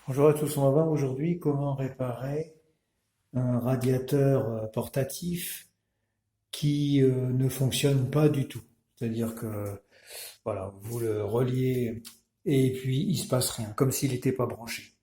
Bonjour à tous, on va voir aujourd'hui comment réparer un radiateur portatif qui ne fonctionne pas du tout. C'est-à-dire que voilà, vous le reliez et puis il se passe rien, comme s'il n'était pas branché.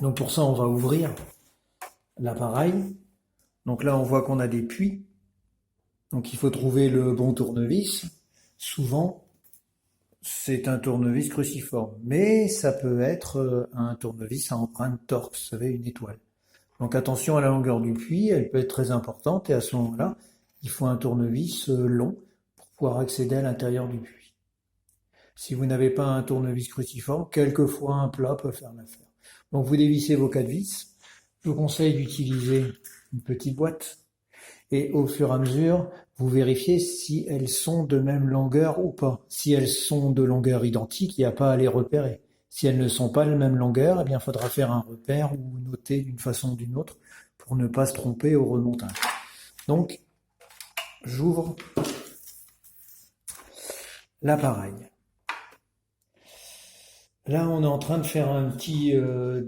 Donc pour ça, on va ouvrir l'appareil. Donc là, on voit qu'on a des puits. Donc il faut trouver le bon tournevis. Souvent, c'est un tournevis cruciforme, mais ça peut être un tournevis à empreinte torque, vous savez, une étoile. Donc attention à la longueur du puits, elle peut être très importante et à ce moment-là, il faut un tournevis long pour pouvoir accéder à l'intérieur du puits. Si vous n'avez pas un tournevis cruciforme, quelquefois un plat peut faire l'affaire. Donc vous dévissez vos 4 vis. Je vous conseille d'utiliser une petite boîte et au fur et à mesure, vous vérifiez si elles sont de même longueur ou pas. Si elles sont de longueur identique, il n'y a pas à les repérer. Si elles ne sont pas de même longueur, eh bien, il faudra faire un repère ou noter d'une façon ou d'une autre pour ne pas se tromper au remontage. Donc, j'ouvre l'appareil. Là, on est en train de faire un petit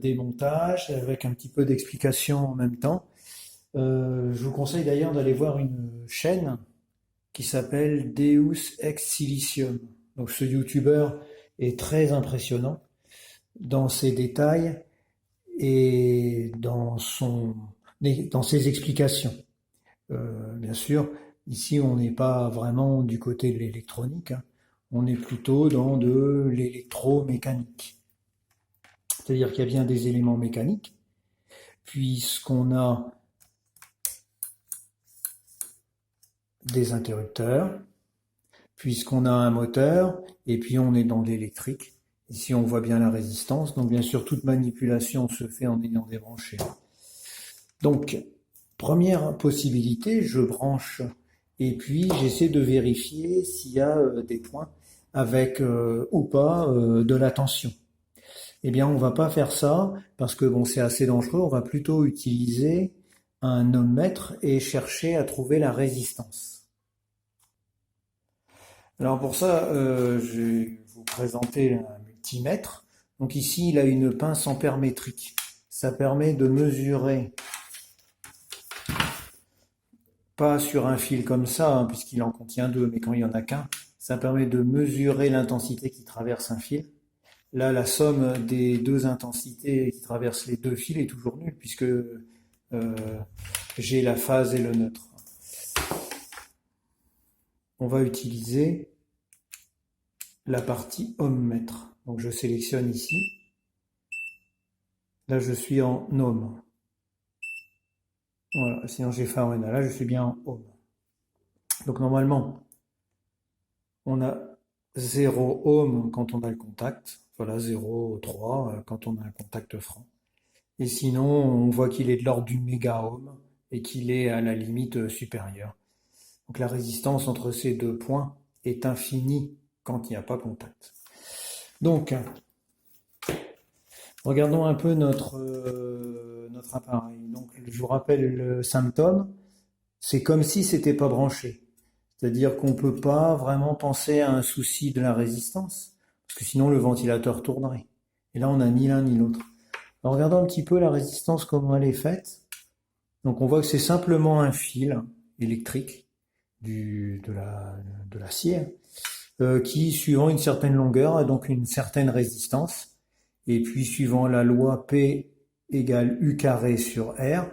démontage avec un petit peu d'explication en même temps. Je vous conseille d'ailleurs d'aller voir une chaîne qui s'appelle Deus Ex Silicium. Donc ce youtubeur est très impressionnant dans ses détails et dans ses explications. Bien sûr, ici on n'est pas vraiment du côté de l'électronique, hein. On est plutôt dans de l'électromécanique. C'est-à-dire qu'il y a bien des éléments mécaniques, puisqu'on a des interrupteurs, puisqu'on a un moteur, et puis on est dans l'électrique. Ici, on voit bien la résistance. Donc, bien sûr, toute manipulation se fait en ayant débranché. Donc, première possibilité, je branche et puis j'essaie de vérifier s'il y a des points avec ou pas de la tension. Eh bien, on va pas faire ça parce que bon, c'est assez dangereux. On va plutôt utiliser un ohmmètre et chercher à trouver la résistance. Alors pour ça, je vais vous présenter un multimètre. Donc ici, il a une pince ampère-métrique. Ça permet de mesurer, pas sur un fil comme ça, hein, puisqu'il en contient deux, mais quand il n'y en a qu'un, ça permet de mesurer l'intensité qui traverse un fil. Là, la somme des deux intensités qui traversent les deux fils est toujours nulle, puisque j'ai la phase et le neutre. On va utiliser la partie ohmmètre. Donc je sélectionne ici. Là, je suis en ohm. Voilà, sinon j'ai Farena. Là, je suis bien en ohm. Donc normalement, on a 0 ohm quand on a le contact. Voilà, 0,3 quand on a un contact franc. Et sinon, on voit qu'il est de l'ordre du méga-ohm et qu'il est à la limite supérieure. Donc la résistance entre ces deux points est infinie quand il n'y a pas contact. Donc, regardons un peu notre appareil. Donc, je vous rappelle le symptôme, c'est comme si c'était pas branché. C'est-à-dire qu'on ne peut pas vraiment penser à un souci de la résistance, parce que sinon le ventilateur tournerait. Et là, on n'a ni l'un ni l'autre. Alors, regardons un petit peu la résistance, comment elle est faite. Donc, on voit que c'est simplement un fil électrique de l'acier qui, suivant une certaine longueur, a donc une certaine résistance. Et puis, suivant la loi P égale U carré sur R,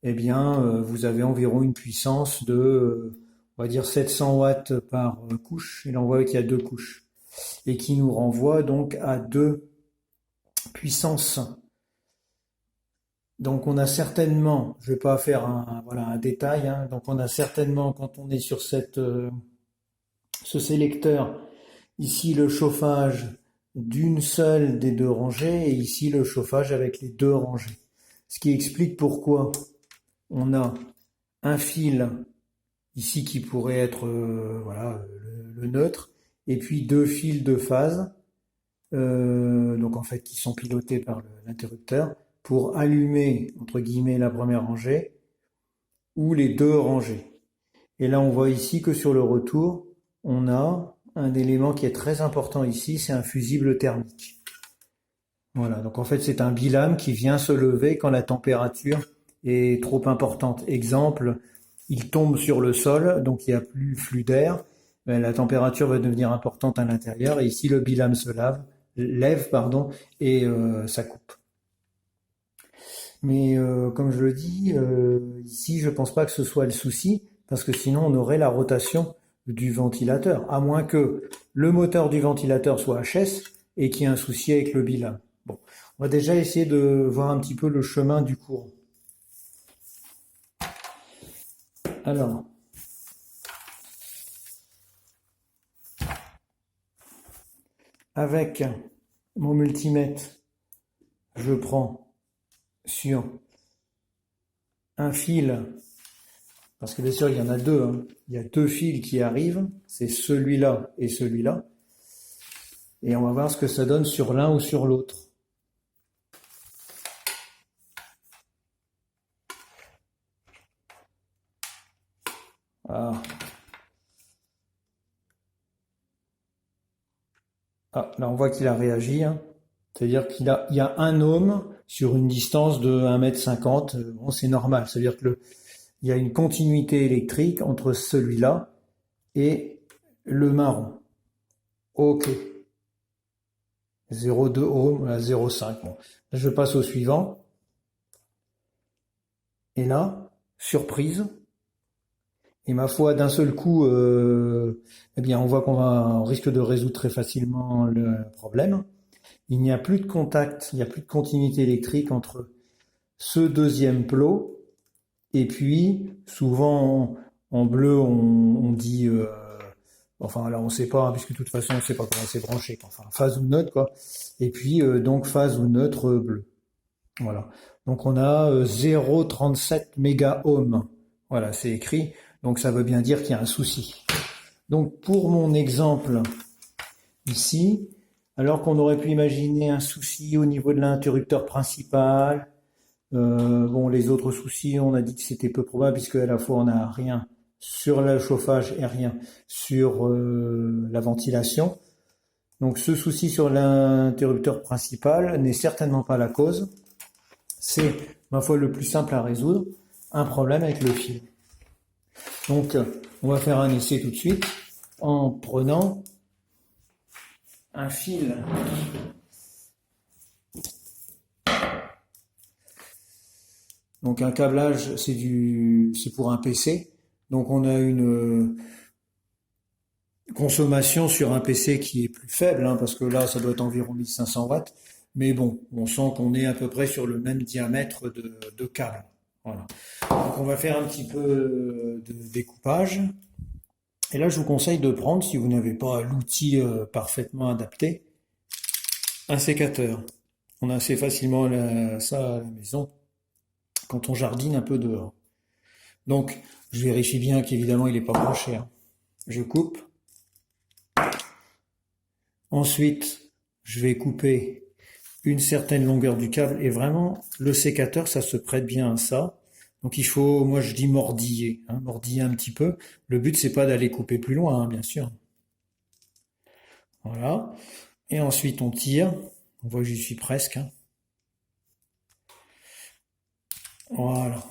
eh bien, vous avez environ une puissance de, on va dire, 700 watts par couche. Et là, on voit qu'il y a deux couches. Et qui nous renvoie donc à deux puissances. Donc, on a certainement, je ne vais pas faire un détail, hein, donc on a certainement, quand on est sur ce sélecteur, ici le chauffage d'une seule des deux rangées et ici le chauffage avec les deux rangées. Ce qui explique pourquoi on a un fil ici qui pourrait être le neutre et puis deux fils de phase donc en fait qui sont pilotés par l'interrupteur pour allumer entre guillemets la première rangée ou les deux rangées. Et là on voit ici que sur le retour on a un élément qui est très important ici, c'est un fusible thermique. Voilà, donc en fait c'est un bilame qui vient se lever quand la température est trop importante. Exemple, il tombe sur le sol, donc il n'y a plus flux d'air, la température va devenir importante à l'intérieur, et ici le bilame lève, pardon, et ça coupe. Mais comme je le dis, ici je pense pas que ce soit le souci, parce que sinon on aurait la rotation du ventilateur, à moins que le moteur du ventilateur soit HS et qu'il y ait un souci avec le bilame. Bon, on va déjà essayer de voir un petit peu le chemin du courant. Alors, avec mon multimètre, je prends sur un fil, parce que bien sûr il y en a deux, hein. Il y a deux fils qui arrivent, c'est celui-là et celui-là, et on va voir ce que ça donne sur l'un ou sur l'autre. Ah. Ah, là on voit qu'il a réagi, hein. C'est-à-dire qu'il y a un ohm sur une distance de 1,50 m. Bon, c'est normal, c'est-à-dire que il y a une continuité électrique entre celui-là et le marron. Ok. 0,2 ohm à 0,5. Bon. Là, je passe au suivant. Et là, surprise. Et ma foi, d'un seul coup, eh bien, on voit on risque de résoudre très facilement le problème. Il n'y a plus de contact, il n'y a plus de continuité électrique entre ce deuxième plot et puis souvent en bleu on dit enfin là on sait pas, hein, puisque de toute façon on sait pas comment c'est branché, enfin phase ou neutre quoi, et puis donc phase ou neutre bleu. Voilà, donc on a 0,37 méga-ohm, voilà c'est écrit, donc ça veut bien dire qu'il y a un souci. Donc pour mon exemple ici, alors qu'on aurait pu imaginer un souci au niveau de l'interrupteur principal, bon, les autres soucis, on a dit que c'était peu probable puisque à la fois on n'a rien sur le chauffage et rien sur la ventilation. Donc ce souci sur l'interrupteur principal n'est certainement pas la cause. C'est, ma foi, le plus simple à résoudre, un problème avec le fil. Donc on va faire un essai tout de suite en prenant un fil. Donc un câblage, c'est pour un PC. Donc on a une consommation sur un PC qui est plus faible, hein, parce que là ça doit être environ 1500 watts. Mais bon, on sent qu'on est à peu près sur le même diamètre de câble. Voilà. Donc on va faire un petit peu de découpage. Et là je vous conseille de prendre, si vous n'avez pas l'outil parfaitement adapté, un sécateur. On a assez facilement ça à la maison quand on jardine un peu dehors. Donc, je vérifie bien qu'évidemment il n'est pas branché, hein. Je coupe. Ensuite, je vais couper une certaine longueur du câble et vraiment, le sécateur, ça se prête bien à ça. Donc il faut, moi je dis mordiller, hein, mordiller un petit peu. Le but, c'est pas d'aller couper plus loin, hein, bien sûr. Voilà. Et ensuite, on tire. On voit que j'y suis presque, hein. Voilà.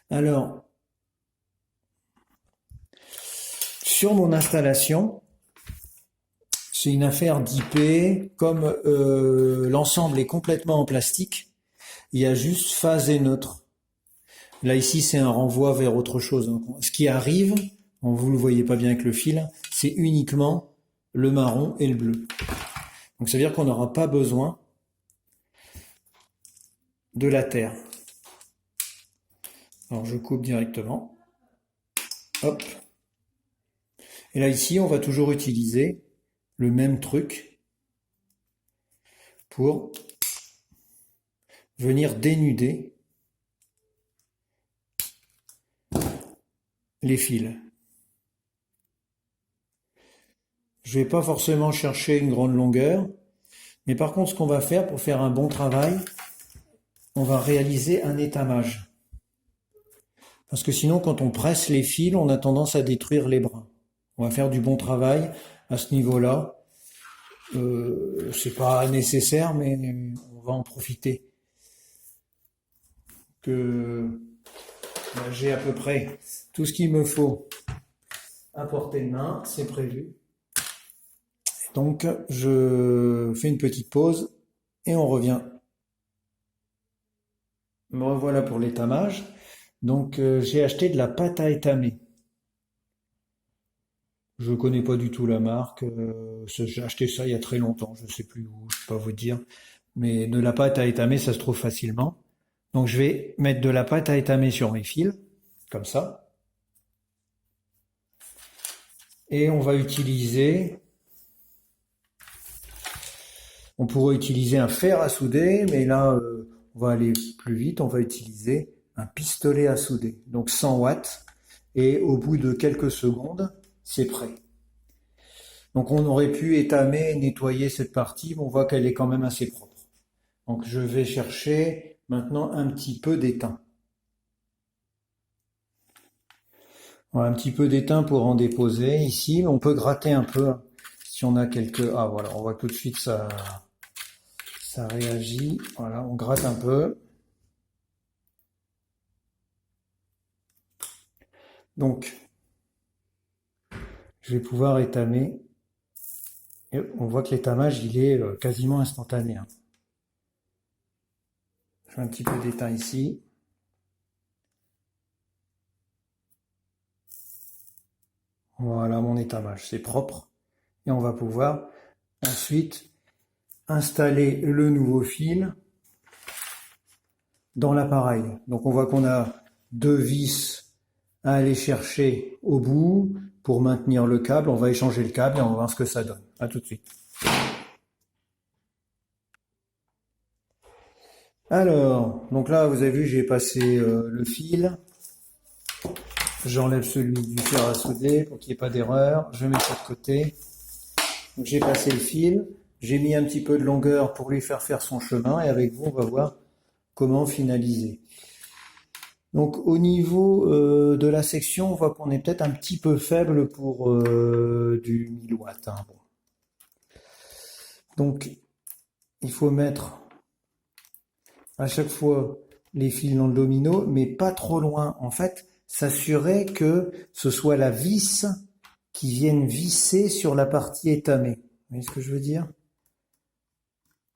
Alors, sur mon installation, c'est une affaire d'IP, comme l'ensemble est complètement en plastique, il y a juste phase et neutre. Là ici c'est un renvoi vers autre chose. Donc, ce qui arrive, vous ne le voyez pas bien avec le fil, c'est uniquement le marron et le bleu. Donc ça veut dire qu'on n'aura pas besoin de la terre. Alors je coupe directement. Hop. Et là ici on va toujours utiliser le même truc pour venir dénuder les fils. Je ne vais pas forcément chercher une grande longueur, mais par contre ce qu'on va faire pour faire un bon travail, on va réaliser un étamage. Parce que sinon quand on presse les fils, on a tendance à détruire les brins. On va faire du bon travail à ce niveau-là. C'est pas nécessaire, mais on va en profiter. Que j'ai à peu près tout ce qu'il me faut à portée de main, c'est prévu. Donc je fais une petite pause et on revient. Me revoilà pour l'étamage. Donc j'ai acheté de la pâte à étamer. Je connais pas du tout la marque. J'ai acheté ça il y a très longtemps. Je sais plus où. Je peux pas vous dire. Mais de la pâte à étamer, ça se trouve facilement. Donc je vais mettre de la pâte à étamer sur mes fils, comme ça. Et on va utiliser. On pourrait utiliser un fer à souder, mais là, on va aller plus vite. On va utiliser un pistolet à souder, donc 100 watts. Et au bout de quelques secondes, c'est prêt. Donc on aurait pu étamer, nettoyer cette partie, mais on voit qu'elle est quand même assez propre. Donc je vais chercher maintenant un petit peu d'étain. Voilà, un petit peu d'étain pour en déposer ici. On peut gratter un peu si on a quelques... Ah voilà, on voit tout de suite ça réagit. Voilà, on gratte un peu. Donc, je vais pouvoir étamer. Et on voit que l'étamage, il est quasiment instantané. Je fais un petit peu d'étain ici. Voilà mon étamage, c'est propre. Et on va pouvoir ensuite installer le nouveau fil dans l'appareil. Donc on voit qu'on a 2 vis à aller chercher au bout pour maintenir le câble. On va échanger le câble et on va voir ce que ça donne. À tout de suite. Alors, donc là vous avez vu, j'ai passé le fil. J'enlève celui du fer à souder pour qu'il n'y ait pas d'erreur. Je mets ça de côté. Donc j'ai passé le fil. J'ai mis un petit peu de longueur pour lui faire son chemin. Et avec vous, on va voir comment finaliser. Donc au niveau de la section, on voit qu'on est peut-être un petit peu faible pour du 1000 watts. Hein. Bon. Donc il faut mettre à chaque fois les fils dans le domino, mais pas trop loin. En fait, s'assurer que ce soit la vis qui vienne visser sur la partie étamée. Vous voyez ce que je veux dire?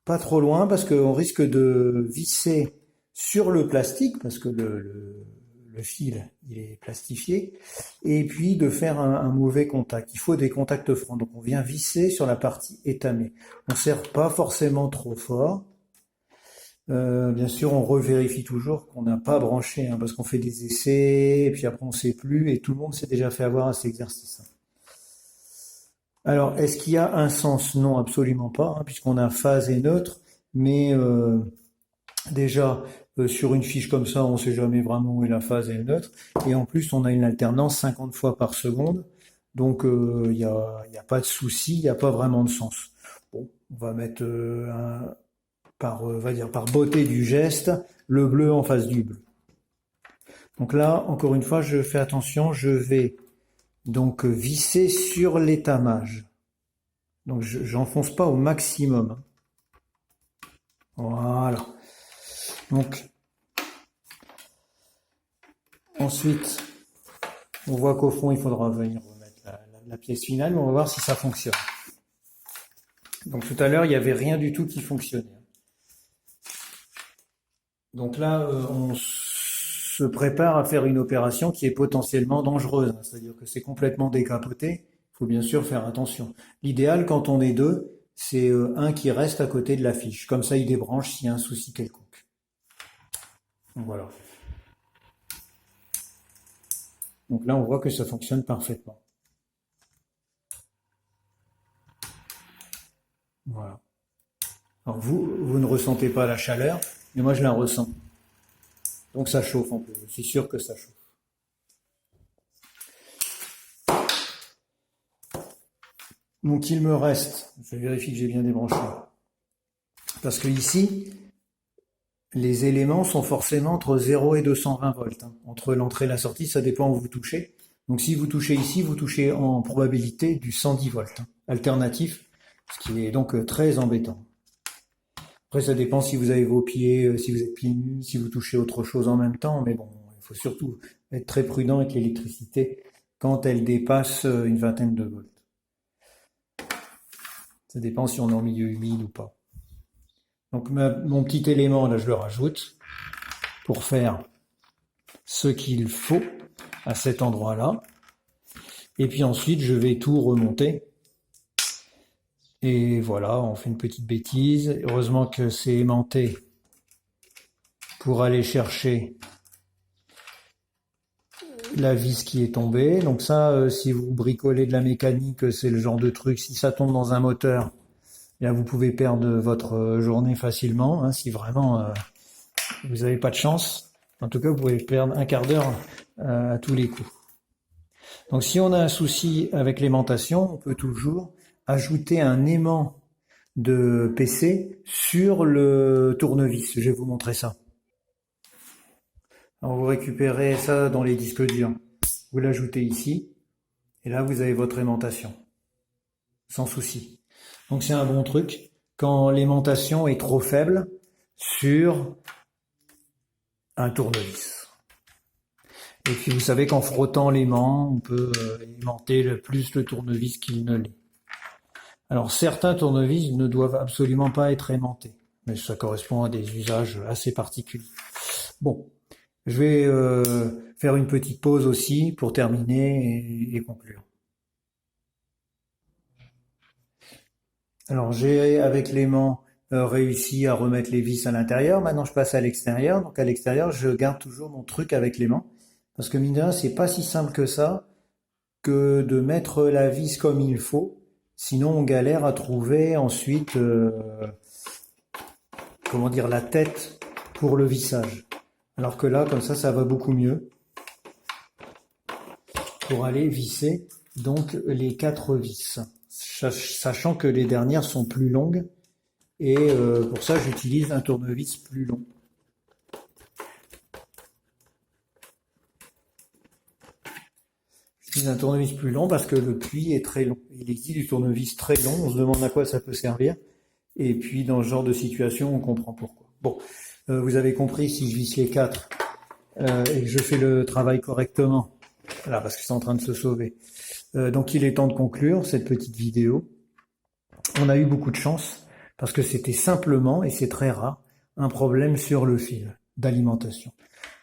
Pas trop loin parce qu'on risque de visser sur le plastique, parce que le fil il est plastifié, et puis de faire un mauvais contact. Il faut des contacts francs. Donc on vient visser sur la partie étamée. On ne serre pas forcément trop fort. Bien sûr, on revérifie toujours qu'on n'a pas branché, hein, parce qu'on fait des essais, et puis après on ne sait plus, et tout le monde s'est déjà fait avoir à cet exercice. Alors, est-ce qu'il y a un sens? Non, absolument pas, hein, puisqu'on a phase et neutre, mais déjà, sur une fiche comme ça, on ne sait jamais vraiment où est la phase et le neutre, et en plus, on a une alternance 50 fois par seconde, donc il n'y a pas de souci, il n'y a pas vraiment de sens. Bon, on va mettre par beauté du geste, le bleu en face du bleu. Donc là, encore une fois, je fais attention, je vais donc visser sur l'étamage. Donc j'enfonce pas au maximum. Voilà. Donc ensuite, on voit qu'au fond, il faudra venir remettre la pièce finale, mais on va voir si ça fonctionne. Donc tout à l'heure, il n'y avait rien du tout qui fonctionnait. Donc là, on se prépare à faire une opération qui est potentiellement dangereuse, hein, c'est-à-dire que c'est complètement décapoté. Il faut bien sûr faire attention. L'idéal, quand on est deux, c'est un qui reste à côté de la fiche. Comme ça, il débranche s'il y a un souci quelconque. Donc voilà. Donc là, on voit que ça fonctionne parfaitement. Voilà. Alors vous ne ressentez pas la chaleur, mais moi je la ressens. Donc ça chauffe un peu, je suis sûr que ça chauffe. Donc il me reste, je vérifie que j'ai bien débranché, parce que ici, les éléments sont forcément entre 0 et 220 volts. Hein. Entre l'entrée et la sortie, ça dépend où vous touchez. Donc si vous touchez ici, vous touchez en probabilité du 110 volts. Hein. Alternatif, ce qui est donc très embêtant. Après, ça dépend si vous avez vos pieds, si vous êtes pieds nus, si vous touchez autre chose en même temps, mais bon, il faut surtout être très prudent avec l'électricité quand elle dépasse une vingtaine de volts. Ça dépend si on est en milieu humide ou pas. Donc mon petit élément, là, je le rajoute pour faire ce qu'il faut à cet endroit-là. Et puis ensuite, je vais tout remonter. Et voilà, on fait une petite bêtise. Heureusement que c'est aimanté pour aller chercher la vis qui est tombée. Donc ça, si vous bricolez de la mécanique, c'est le genre de truc, si ça tombe dans un moteur, là vous pouvez perdre votre journée facilement, hein, si vraiment vous n'avez pas de chance. En tout cas, vous pouvez perdre un quart d'heure à tous les coups. Donc si on a un souci avec l'aimantation, on peut toujours ajouter un aimant de PC sur le tournevis. Je vais vous montrer ça. Alors vous récupérez ça dans les disques durs. Vous l'ajoutez ici. Et là, vous avez votre aimantation. Sans souci. Donc c'est un bon truc. Quand l'aimantation est trop faible sur un tournevis. Et puis vous savez qu'en frottant l'aimant, on peut aimanter plus le tournevis qu'il ne l'est. Alors certains tournevis ne doivent absolument pas être aimantés, mais ça correspond à des usages assez particuliers. Bon, je vais faire une petite pause aussi pour terminer et conclure. Alors j'ai avec l'aimant réussi à remettre les vis à l'intérieur. Maintenant je passe à l'extérieur. Donc à l'extérieur, je garde toujours mon truc avec l'aimant. Parce que mine de rien, c'est pas si simple que ça que de mettre la vis comme il faut. Sinon, on galère à trouver ensuite, comment dire, la tête pour le vissage. Alors que là, comme ça va beaucoup mieux pour aller visser donc les 4 vis. Sachant que les dernières sont plus longues et pour ça, j'utilise un tournevis plus long. J'utilise un tournevis plus long parce que le puits est très long. Il existe du tournevis très long, on se demande à quoi ça peut servir. Et puis dans ce genre de situation, on comprend pourquoi. Bon, vous avez compris, si je visse les 4 et que je fais le travail correctement, voilà, parce que c'est en train de se sauver. Donc il est temps de conclure cette petite vidéo. On a eu beaucoup de chance parce que c'était simplement, et c'est très rare, un problème sur le fil d'alimentation.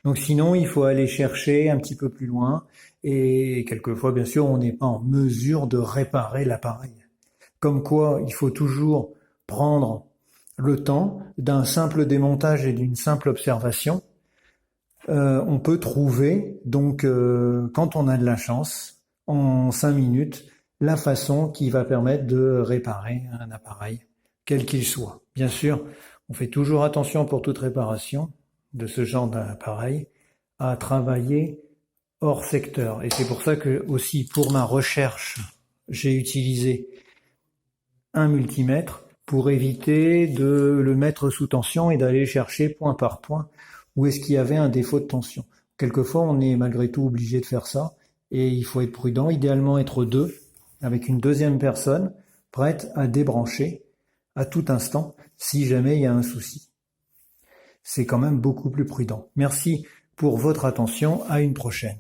Donc sinon, il faut aller chercher un petit peu plus loin et quelquefois, bien sûr, on n'est pas en mesure de réparer l'appareil. Comme quoi, il faut toujours prendre le temps d'un simple démontage et d'une simple observation. On peut trouver, donc, quand on a de la chance, en 5 minutes, la façon qui va permettre de réparer un appareil, quel qu'il soit. Bien sûr, on fait toujours attention pour toute réparation de ce genre d'appareil à travailler hors secteur. Et c'est pour ça que aussi pour ma recherche, j'ai utilisé un multimètre pour éviter de le mettre sous tension et d'aller chercher point par point où est-ce qu'il y avait un défaut de tension. Quelquefois, on est malgré tout obligé de faire ça et il faut être prudent, idéalement être 2 avec une deuxième personne prête à débrancher à tout instant si jamais il y a un souci. C'est quand même beaucoup plus prudent. Merci pour votre attention, à une prochaine.